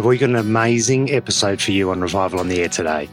Have we got an amazing episode for you on Revival on the Air today?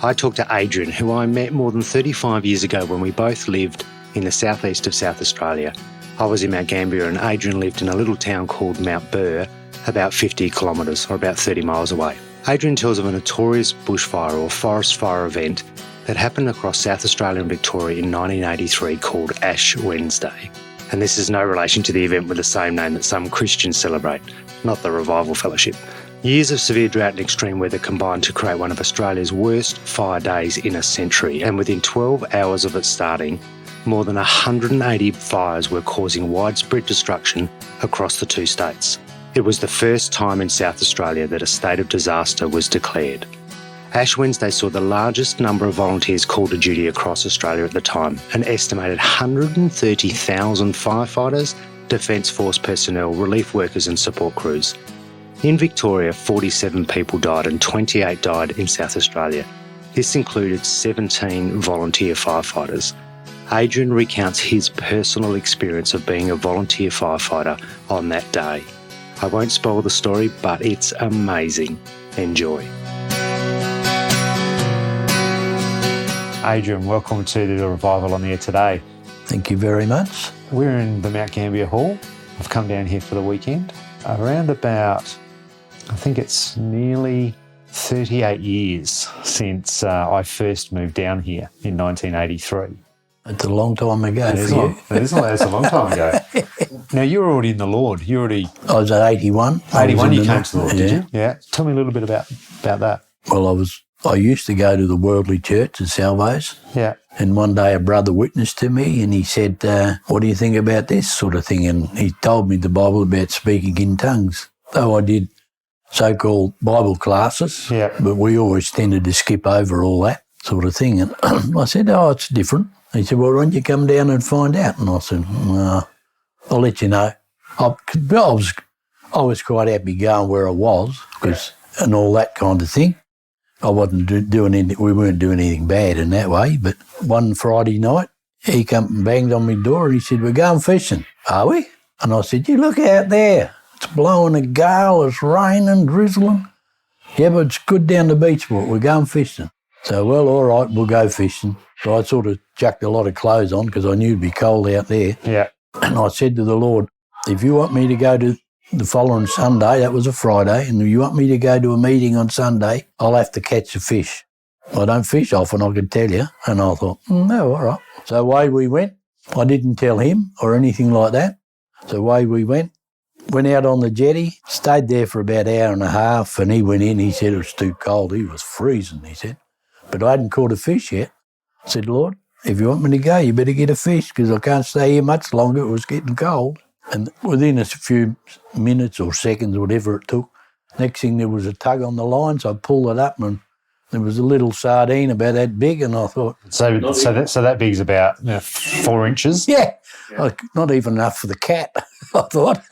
I talked to Adrian, who I met more than 35 years ago when we both lived in the southeast of South Australia. I was in Mount Gambier and Adrian lived in a little town called Mount Burr, about 50 kilometres or about 30 miles away. Adrian tells of a notorious bushfire or forest fire event that happened across South Australia and Victoria in 1983 called Ash Wednesday. And this is no relation to the event with the same name that some Christians celebrate, not the Revival Fellowship. Years of severe drought and extreme weather combined to create one of Australia's worst fire days in a century, and within 12 hours of it starting, more than 180 fires were causing widespread destruction across the two states. It was the first time in South Australia that a state of disaster was declared. Ash Wednesday saw the largest number of volunteers called to duty across Australia at the time, an estimated 130,000 firefighters, Defence Force personnel, relief workers and support crews. In Victoria, 47 people died and 28 died in South Australia. This included 17 volunteer firefighters. Adrian recounts his personal experience of being a volunteer firefighter on that day. I won't spoil the story, but it's amazing. Enjoy. Adrian, welcome to the Revival on the Air today. Thank you very much. We're in the Mount Gambier Hall. I've come down here for the weekend. Around about, I think it's nearly 38 years since I first moved down here in 1983. It's a long time ago for you. That's a long time ago. Now, you were already in the Lord. I was at 81. 81 you came to the Lord, yeah. Did you? Yeah. Tell me a little bit about that. Well, I used to go to the Worldly Church at Salvos. Yeah. And one day a brother witnessed to me and he said, what do you think about this sort of thing? And he told me the Bible about speaking in tongues. Though I did so-called Bible classes, yeah, but we always tended to skip over all that sort of thing. And I said, it's different. He said, well, why don't you come down and find out? And I said, I'll let you know. I was quite happy going where I was and all that kind of thing. I wasn't doing anything, we weren't doing anything bad in that way, but one Friday night, he come and banged on my door and he said, we're going fishing. Are we? And I said, you look out there. It's blowing a gale, it's raining, drizzling. Yeah, but it's good down the beach, but we're going fishing. So, well, all right, we'll go fishing. So I sort of chucked a lot of clothes on because I knew it'd be cold out there. Yeah. And I said to the Lord, if you want me to go to the following Sunday, that was a Friday, and if you want me to go to a meeting on Sunday, I'll have to catch a fish. I don't fish often, I can tell you. And I thought, no, all right. So away we went. I didn't tell him or anything like that. So away we went out on the jetty, stayed there for about an hour and a half, and he went in, he said it was too cold. He was freezing, he said. But I hadn't caught a fish yet. I said, Lord, if you want me to go, you better get a fish because I can't stay here much longer. It was getting cold. And within a few minutes or seconds, whatever it took, next thing there was a tug on the line, so I pulled it up and there was a little sardine about that big, and I thought... So that big's about 4 inches? Yeah. Like, not even enough for the cat, I thought.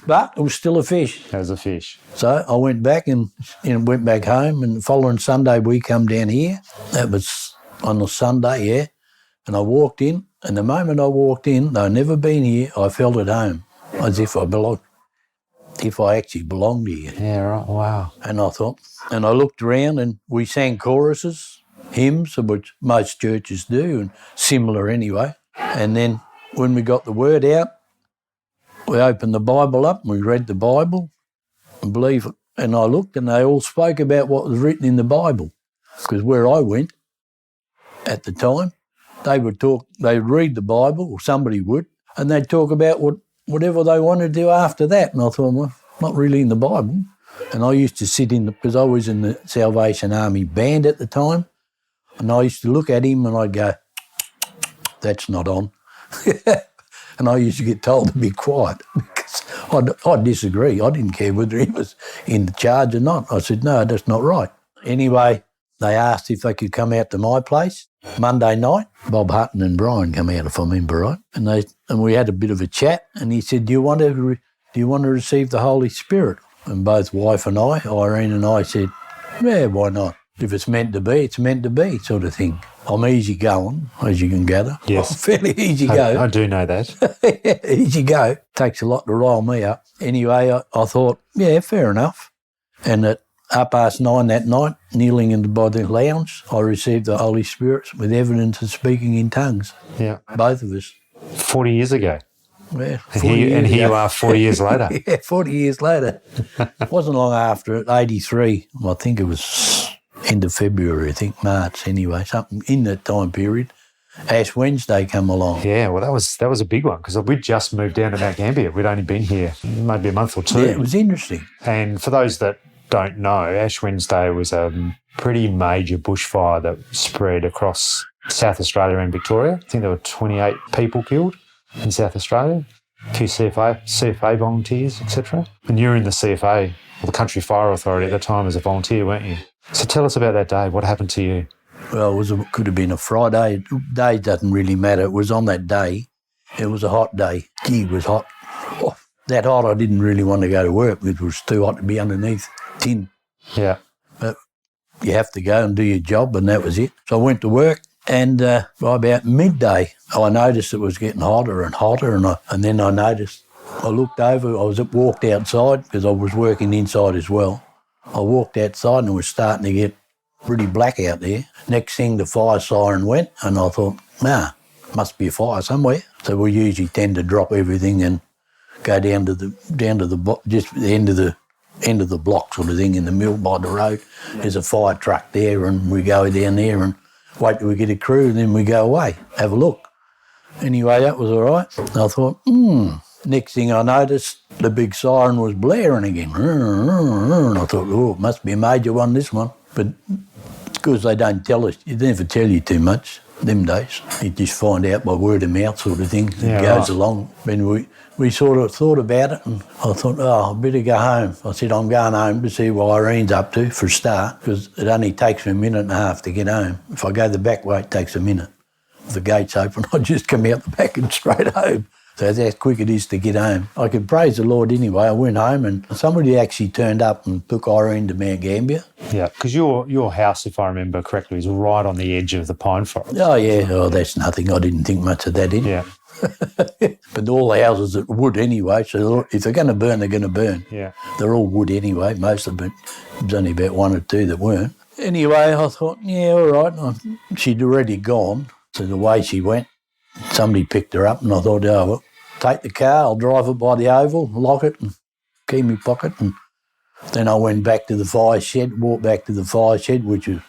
But it was still a fish. It was a fish. So I went back and went back home, and the following Sunday we come down here. That was on a Sunday, yeah. And I walked in, and the moment I walked in, though I'd never been here, I felt at home, as if I actually belonged here. Yeah, right, wow. And I thought, and I looked around and we sang choruses, hymns, which most churches do, and similar anyway. And then when we got the word out, we opened the Bible up and we read the Bible, and believe it. And I looked and they all spoke about what was written in the Bible. Because where I went at the time, they'd read the Bible, or somebody would, and they'd talk about whatever they wanted to do after that. And I thought, well, not really in the Bible. And I used to sit because I was in the Salvation Army band at the time, and I used to look at him and I'd go, that's not on. And I used to get told to be quiet because I'd disagree. I didn't care whether he was in charge or not. I said, no, that's not right. Anyway, they asked if they could come out to my place Monday night. Bob Hutton and Brian come out, if I remember right, and we had a bit of a chat. And he said, "Do you want to receive the Holy Spirit?" And both wife and I, Irene and I, said, "Yeah, why not? If it's meant to be, it's meant to be," sort of thing. I'm easy going, as you can gather. Yes, I'm fairly easy go. I do know that. Easy go. Takes a lot to rile me up. Anyway, I thought, yeah, fair enough. And at 9:30 that night, kneeling by the lounge, I received the Holy Spirit with evidence of speaking in tongues. Yeah. Both of us. 40 years ago. Yeah, And here you are 40 years later. Yeah, 40 years later. It wasn't long after it, 83. I think it was end of February, I think, March anyway, something in that time period. Ash Wednesday come along. Yeah, well, that was a big one because we'd just moved down to Mount Gambier. We'd only been here maybe a month or two. Yeah, it was interesting. And for those that don't know, Ash Wednesday was a pretty major bushfire that spread across South Australia and Victoria. I think there were 28 people killed in South Australia, a few CFA volunteers, etc. And you were in the CFA, or the Country Fire Authority at the time as a volunteer, weren't you? So tell us about that day. What happened to you? Well, it could have been a Friday. Day doesn't really matter. It was on that day. It was a hot day. Gee, it was hot. Oh, that hot I didn't really want to go to work because it was too hot to be underneath tin. Yeah. But you have to go and do your job, and that was it. So I went to work, and by about midday, I noticed it was getting hotter and hotter, and then I noticed, I looked over, walked outside because I was working inside as well. I walked outside and it was starting to get pretty black out there. Next thing, the fire siren went, and I thought, must be a fire somewhere. So we usually tend to drop everything and go down to just the end of the block sort of thing in the middle by the road. There's a fire truck there, and we go down there and wait till we get a crew, and then we go away, have a look. Anyway, that was all right. I thought, Next thing I noticed, the big siren was blaring again. I thought, it must be a major one, this one. But because they don't tell us, they never tell you too much them days. You just find out by word of mouth sort of thing. It goes along. When we sort of thought about it, and I thought, I better go home. I said, I'm going home to see what Irene's up to for a start, because it only takes me a minute and a half to get home. If I go the back way, it takes a minute. If the gate's open, I just come out the back and straight home. So that's how quick it is to get home. I could praise the Lord anyway. I went home and somebody actually turned up and took Irene to Mount Gambier. Yeah, because your house, if I remember correctly, is right on the edge of the pine forest. Oh, yeah. Oh, that's nothing. I didn't think much of that in. Yeah. But all the houses are wood anyway, so if they're going to burn, they're going to burn. Yeah. They're all wood anyway, most of them. There's only about one or two that weren't. Anyway, I thought, yeah, all right. She'd already gone, so the way she went, somebody picked her up, and I thought, well, take the car, I'll drive it by the oval, lock it, and keep my pocket. And then I went back to the fire shed, walked back to the fire shed, which was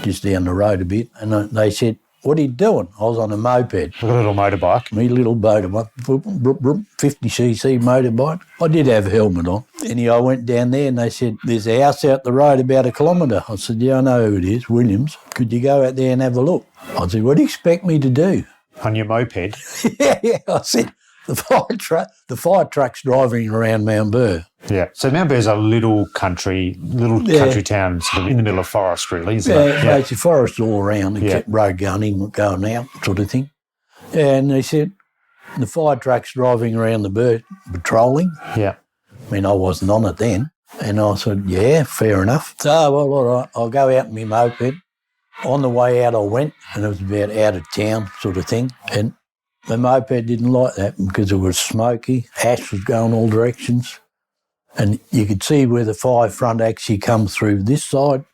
just down the road a bit, and they said, what are you doing? I was on a moped. A little motorbike? Me little motorbike, 50cc motorbike. I did have a helmet on. Anyway, I went down there and they said, there's a house out the road about 1 kilometre. I said, yeah, I know who it is, Williams. Could you go out there and have a look? I said, what do you expect me to do? On your moped? yeah, I said, the fire truck's driving around Mount Burr. Yeah. So Mount Burr's a little country town sort of in the middle of forest, really, isn't it? Yeah, it's a forest all around, except road going in, going out, sort of thing. Yeah, and they said, the fire truck's driving around the Burr, patrolling. Yeah. I mean, I wasn't on it then. And I said, yeah, fair enough. So, well, all right, I'll go out in my moped. On the way out I went, and it was about out of town sort of thing. And the moped didn't like that because it was smoky, ash was going all directions, and you could see where the fire front actually comes through this side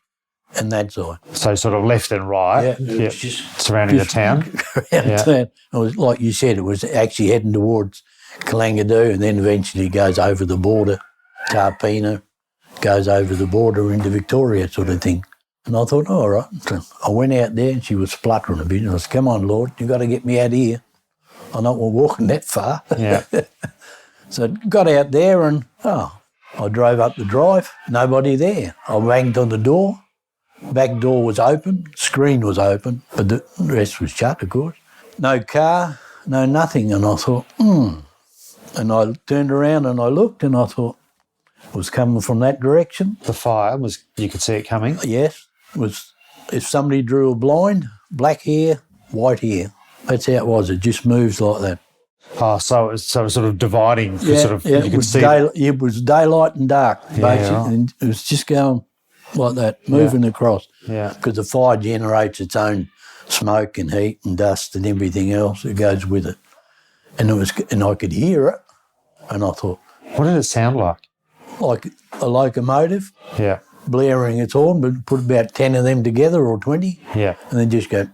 and that side. So sort of left and right, just surrounding the town? Around town. It was, like you said, it was actually heading towards Kalangadoo, and then eventually goes over the border, Tarpina, goes over the border into Victoria sort of thing. And I thought, all right. So I went out there and she was spluttering a bit, and I said, come on, Lord, you've got to get me out of here. I'm not walking that far. Yeah. So got out there and, I drove up the drive, nobody there. I banged on the door, back door was open, screen was open, but the rest was shut, of course. No car, no nothing. And I thought, And I turned around and I looked and I thought, it was coming from that direction. The fire was, you could see it coming? Yes. It was, if somebody drew a blind, black hair, white hair. That's how it was. It just moves like that. Oh, so it was sort of dividing. Yeah, sort of, yeah, you could see. It was daylight and dark, basically. Right. And it was just going like that, moving across. Yeah. Because the fire generates its own smoke and heat and dust and everything else that goes with it. And I could hear it, and I thought, what did it sound like? Like a locomotive, blaring its horn, but put about 10 of them together or 20, and then just go,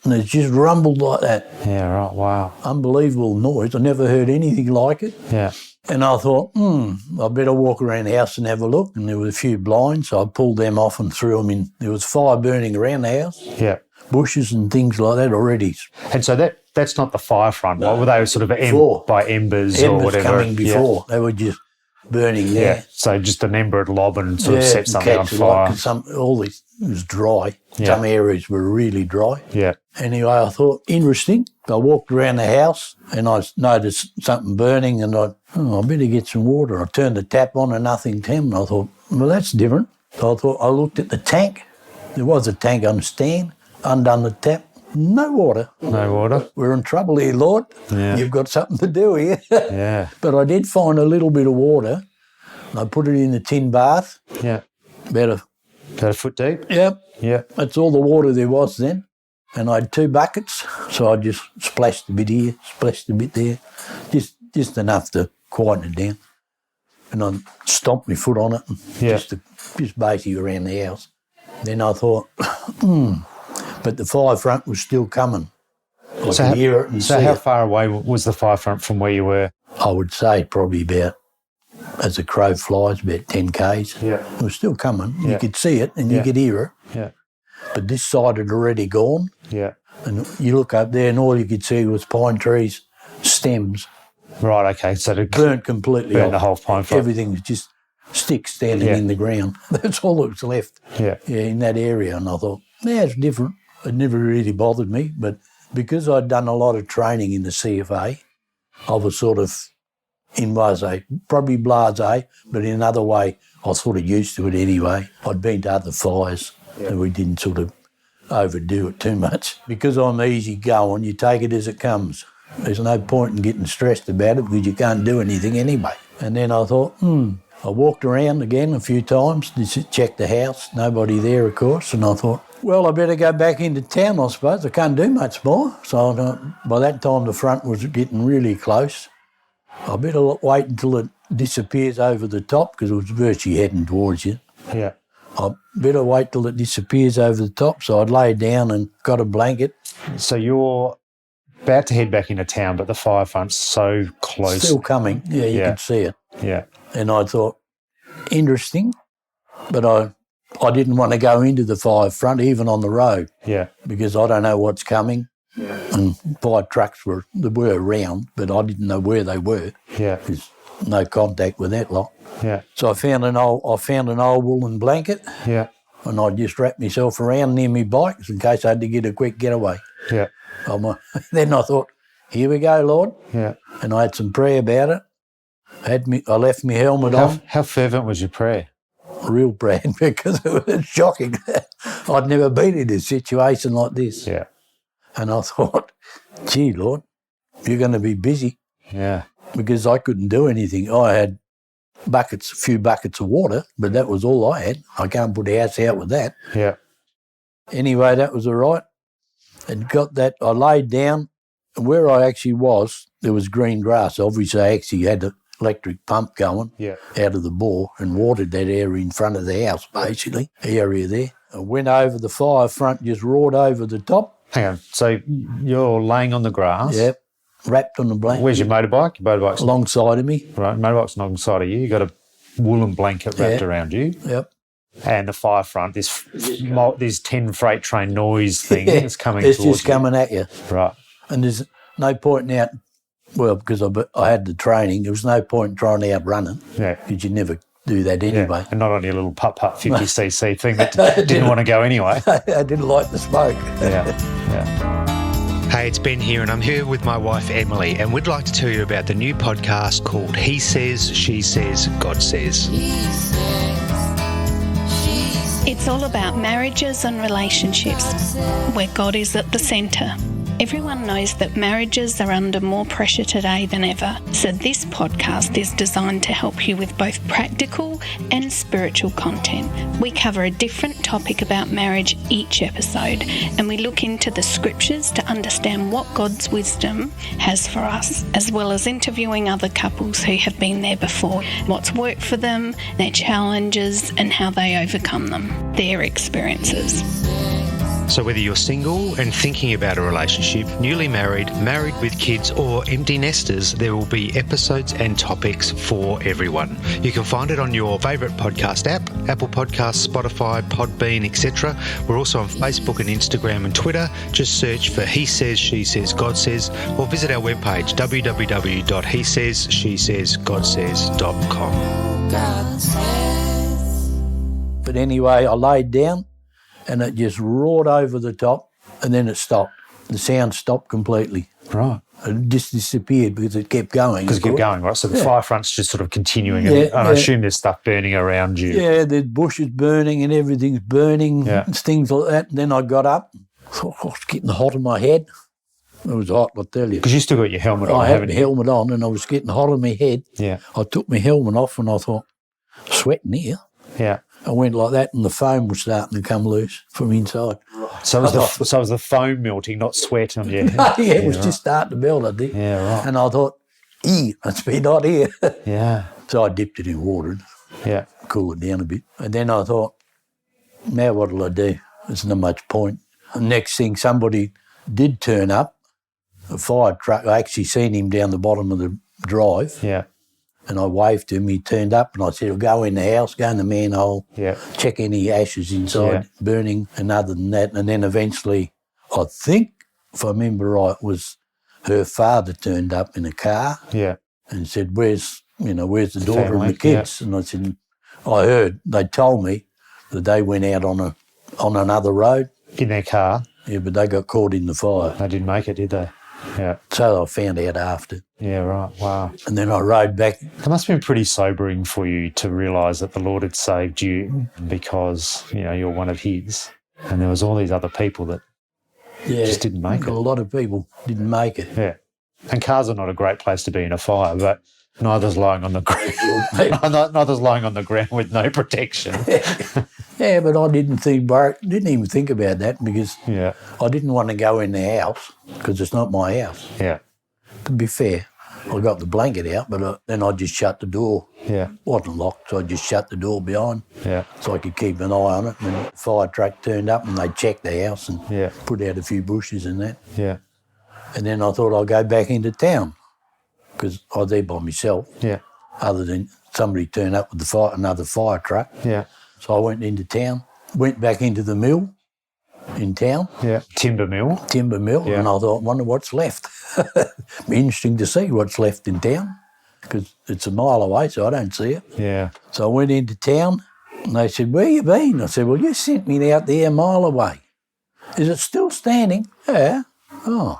and it just rumbled like that. Yeah, right, wow. Unbelievable noise. I never heard anything like it. Yeah. And I thought, I better walk around the house and have a look. And there were a few blinds, so I pulled them off and threw them in. There was fire burning around the house. Yeah. Bushes and things like that already. And so that's not the fire front. No. What were they sort of by embers or whatever? Coming before. They were just burning there. Yeah. So just an ember would lob and sort of set something on fire. It was dry. Yeah. Some areas were really dry. Yeah. Anyway, I thought, interesting. I walked around the house and I noticed something burning and I better get some water. I turned the tap on and nothing came. And I thought, well, that's different. So I looked at the tank. There was a tank on the stand, undone the tap. No water. No water. We're in trouble here, Lord. Yeah. You've got something to do here. Yeah. But I did find a little bit of water. I put it in the tin bath. Yeah. About a foot deep? Yep. Yeah. That's all the water there was then. And I had 2 buckets, so I just splashed a bit here, splashed a bit there, just enough to quieten it down. And I stomped my foot on it, and just basically around the house. Then I thought, but the fire front was still coming. I could hear it and see how it. far away was the fire front from where you were? I would say probably about, as the crow flies, about 10 k's. Yeah. It was still coming. Yeah. You could see it and you could hear it. Yeah. But this side had already gone. Yeah. And you look up there and all you could see was pine trees, stems. Right, okay. So it burnt completely burnt off. the whole pine front. Everything was just sticks standing in the ground. That's all that was left in that area. And I thought, it's different. It never really bothered me. But because I'd done a lot of training in the CFA, I was sort of in blasé, probably blasé, but in another way, I was sort of used to it anyway. I'd been to other fires and we didn't sort of overdo it too much. Because I'm easy going, you take it as it comes. There's no point in getting stressed about it because you can't do anything anyway. And then I thought, I walked around again a few times to check the house. Nobody there, of course. And I thought, well, I better go back into town, I suppose. I can't do much more. So I thought, by that time, the front was getting really close. I better wait until it disappears over the top because it was virtually heading towards you. Yeah. I better wait till it disappears over the top. So I'd lay down and got a blanket. So you're about to head back into town, but the fire front's so close. Still coming. Yeah, you could see it. Yeah. And I thought, interesting, but I didn't want to go into the fire front, even on the road. Yeah. Because I don't know what's coming. Yeah. And fire trucks were around, but I didn't know where they were. Yeah. There's no contact with that lot. Yeah. So I found an old woolen blanket. Yeah. And I just wrapped myself around near my bike in case I had to get a quick getaway. Yeah. Then I thought, here we go, Lord. Yeah. And I had some prayer about it. I left my helmet on. How fervent was your prayer? Real prayer, because it was shocking. I'd never been in a situation like this. Yeah. And I thought, gee, Lord, you're going to be busy. Yeah. Because I couldn't do anything. I had a few buckets of water, but that was all I had. I can't put the house out with that. Yeah. Anyway, that was all right. And got that. I laid down, and where I actually was, there was green grass. Obviously, I actually had the electric pump going out of the bore and watered that area in front of the house, basically, the area there. I went over the fire front, just roared over the top. Hang on. So you're laying on the grass? Yep. Wrapped on the blanket. Where's your motorbike? Your motorbike's alongside of me. Right, motorbike's alongside of you. You've got a woolen blanket wrapped around you. Yep. And the fire front, this 10 freight train noise thing is coming towards you. It's just coming at you. Right. And there's no point in because I had the training, there was no point in trying to outrun it. Yeah. Because you'd never do that anyway. Yeah. And not on your little putt-putt 50cc thing that didn't want to go anyway. I didn't like the smoke. Yeah. Hey, it's Ben here, and I'm here with my wife Emily, and we'd like to tell you about the new podcast called He Says, She Says, God Says. It's all about marriages and relationships, where God is at the centre. Everyone knows that marriages are under more pressure today than ever, so this podcast is designed to help you with both practical and spiritual content. We cover a different topic about marriage each episode, and we look into the scriptures to understand what God's wisdom has for us, as well as interviewing other couples who have been there before, what's worked for them, their challenges, and how they overcome them, their experiences. So whether you're single and thinking about a relationship, newly married, married with kids, or empty nesters, there will be episodes and topics for everyone. You can find it on your favourite podcast app, Apple Podcasts, Spotify, Podbean, etc. We're also on Facebook and Instagram and Twitter. Just search for He Says, She Says, God Says, or visit our webpage, www.hesaysshesaysgodsays.com. But anyway, I laid down and it just roared over the top and then it stopped. The sound stopped completely. Right. It just disappeared because it kept going. Because it kept going, right? So the fire front's just sort of continuing. And I assume there's stuff burning around you. Yeah, there's bushes burning and everything's burning, and things like that. And then I got up, thought, oh, it's getting hot in my head. It was hot, I'll tell you. Because you still got your helmet on, I had my helmet on and I was getting hot in my head. Yeah. I took my helmet off and I thought, sweating here. Yeah. I went like that and the foam was starting to come loose from inside. So it was the foam melting, not sweat on you? It was just starting to melt, I think. Yeah, right. And I thought, it's been hot here. Yeah. So I dipped it in water and cool it down a bit. And then I thought, now what'll I do? There's not much point. And next thing, somebody did turn up, a fire truck. I actually seen him down the bottom of the drive. Yeah. And I waved to him, he turned up and I said, well, go in the house, go in the manhole, check any ashes inside burning, and other than that. And then eventually, I think, if I remember right, was her father turned up in a car and said, where's the daughter family, and the kids? And I said, I heard, they told me that they went out on another road. In their car? Yeah, but they got caught in the fire. They didn't make it, did they? Yeah. So I found out after. Yeah, right. Wow. And then I rode back. It must have been pretty sobering for you to realise that the Lord had saved you because, you're one of His. And there was all these other people that just didn't make it. A lot of people didn't make it. Yeah. And cars are not a great place to be in a fire, but neither's lying on the ground. Neither's lying on the ground with no protection. Yeah, but I didn't even think about that because I didn't want to go in the house because it's not my house. Yeah. To be fair, I got the blanket out, but then I just shut the door. Yeah. It wasn't locked, so I just shut the door behind so I could keep an eye on it. And the fire truck turned up and they checked the house and put out a few bushes and that. Yeah. And then I thought I'd go back into town because I was there by myself. Yeah. Other than somebody turned up with another fire truck. Yeah. So I went into town, went back into the mill in town. Yeah, timber mill. And I thought, wonder what's left. Be interesting to see what's left in town because it's a mile away, so I don't see it. Yeah. So I went into town and they said, where you been? I said, well, you sent me out there a mile away. Is it still standing? Yeah. Oh,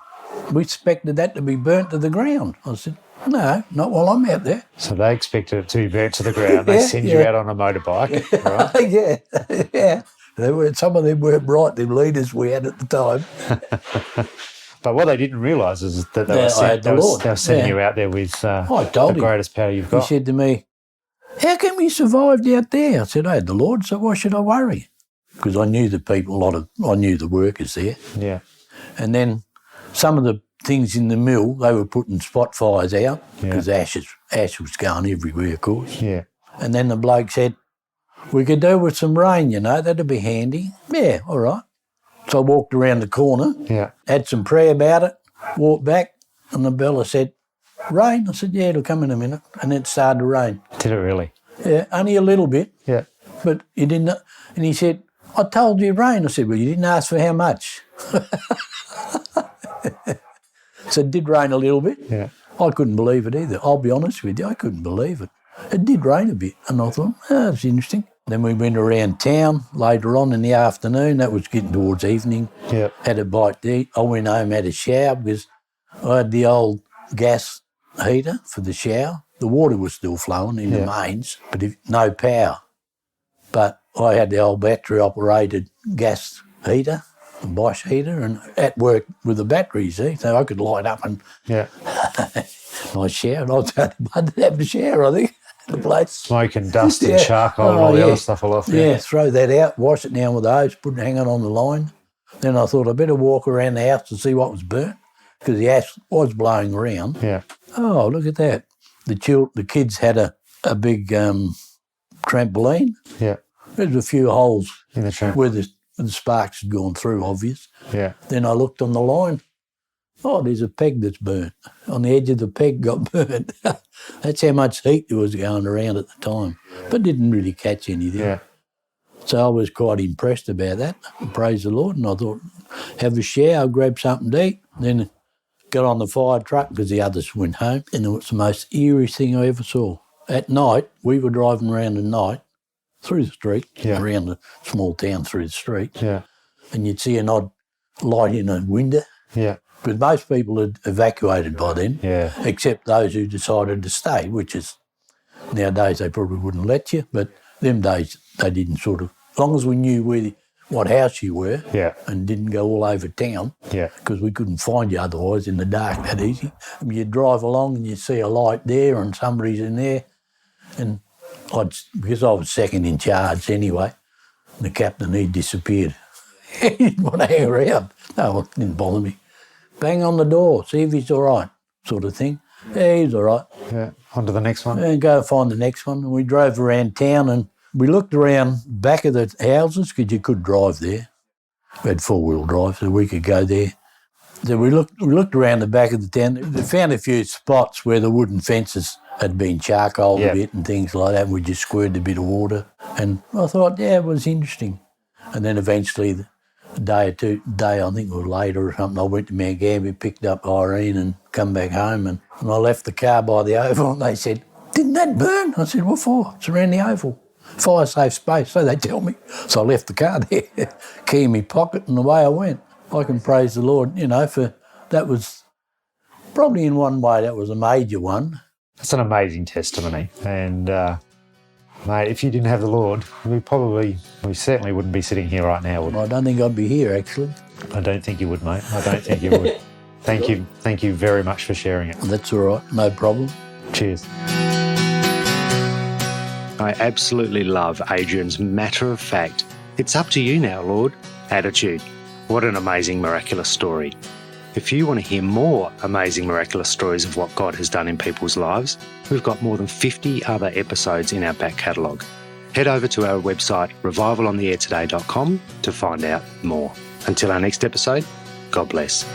we expected that to be burnt to the ground. I said, no, not while I'm out there. So they expected it to be burnt to the ground. They send you out on a motorbike, right? Yeah. Some of them weren't right, them leaders we had at the time. But what they didn't realise is that they were sending you out there with the greatest power you've got. He said to me, how come you survived out there? I said, I had the Lord, so why should I worry? Because I knew the people, I knew the workers there. Yeah. And then some of the things in the mill, they were putting spot fires out because ash was going everywhere, of course. Yeah. And then the bloke said, we could do with some rain, that'd be handy. Yeah, all right. So I walked around the corner, had some prayer about it, walked back, and the fella said, rain? I said, yeah, it'll come in a minute. And it started to rain. Did it really? Yeah, only a little bit. Yeah. But you didn't, and he said, I told you rain. I said, well, you didn't ask for how much. So it did rain a little bit. Yeah. I couldn't believe it either. I'll be honest with you, I couldn't believe it. It did rain a bit, and I thought, that's interesting. Then we went around town later on in the afternoon. That was getting towards evening. Yeah. Had a bite to eat. I went home, had a shower because I had the old gas heater for the shower. The water was still flowing in the mains, but no power. But I had the old battery-operated gas heater, a Bosch heater, and at work with the batteries, see, so I could light up and Yeah. nice shower. And I was going to have a shower, I think, the place. Smoke and dust and Yeah. charcoal and all the other stuff will off. Yeah, throw that out, wash it down with the hose, put it hanging on the line. Then I thought I'd better walk around the house to see what was burnt, because the ash was blowing around. Yeah. Oh, look at that. The kids had a big trampoline. Yeah. There's a few holes In the tramp. where the sparks had gone through, obvious. Yeah. Then I looked on the line. Oh, there's a peg that's burnt. On the edge of the peg got burnt. That's how much heat there was going around at the time. But didn't really catch anything. Yeah. So I was quite impressed about that. Praise the Lord. And I thought, have a shower, grab something to eat. Then got on the fire truck because the others went home. And it was the most eerie thing I ever saw. At night, we were driving around at night through the street, around the small town through the street. Yeah. And you'd see an odd light in a window. Yeah. Because most people had evacuated by then, Yeah. except those who decided to stay, which is, nowadays they probably wouldn't let you, but them days they didn't sort of, as long as we knew what house you were Yeah. and didn't go all over town, Yeah. because we couldn't find you otherwise in the dark that easy. And you'd drive along and you'd see a light there and somebody's in there. And because I was second in charge anyway, the captain, he disappeared. He didn't want to hang around. No, it didn't bother me. Bang on the door, see if he's all right, sort of thing. Yeah, he's all right. Yeah. On to the next one. And go find the next one. And we drove around town and we looked around back of the houses because you could drive there. We had four-wheel drive, so we could go there. So we looked around the back of the town. We found a few spots where the wooden fences had been charcoaled a bit and things like that. And we just squirted a bit of water. And I thought, yeah, it was interesting. And then eventually, a day, I think it was later or something, I went to Mount Gambier, picked up Irene and come back home. And I left the car by the oval and they said, didn't that burn? I said, what for? It's around the oval. Fire safe space, so they tell me. So I left the car there, key in my pocket, and away I went. I can praise the Lord, for that was probably in one way that was a major one. That's an amazing testimony. And, mate, if you didn't have the Lord, we certainly wouldn't be sitting here right now, would we? I don't think I'd be here, actually. I don't think you would, mate. I don't think you would. Thank you very much for sharing it. That's all right, no problem. Cheers. I absolutely love Adrian's matter-of-fact, it's up to you now, Lord, attitude. What an amazing, miraculous story. If you want to hear more amazing, miraculous stories of what God has done in people's lives, we've got more than 50 other episodes in our back catalogue. Head over to our website, revivalontheairtoday.com, to find out more. Until our next episode, God bless.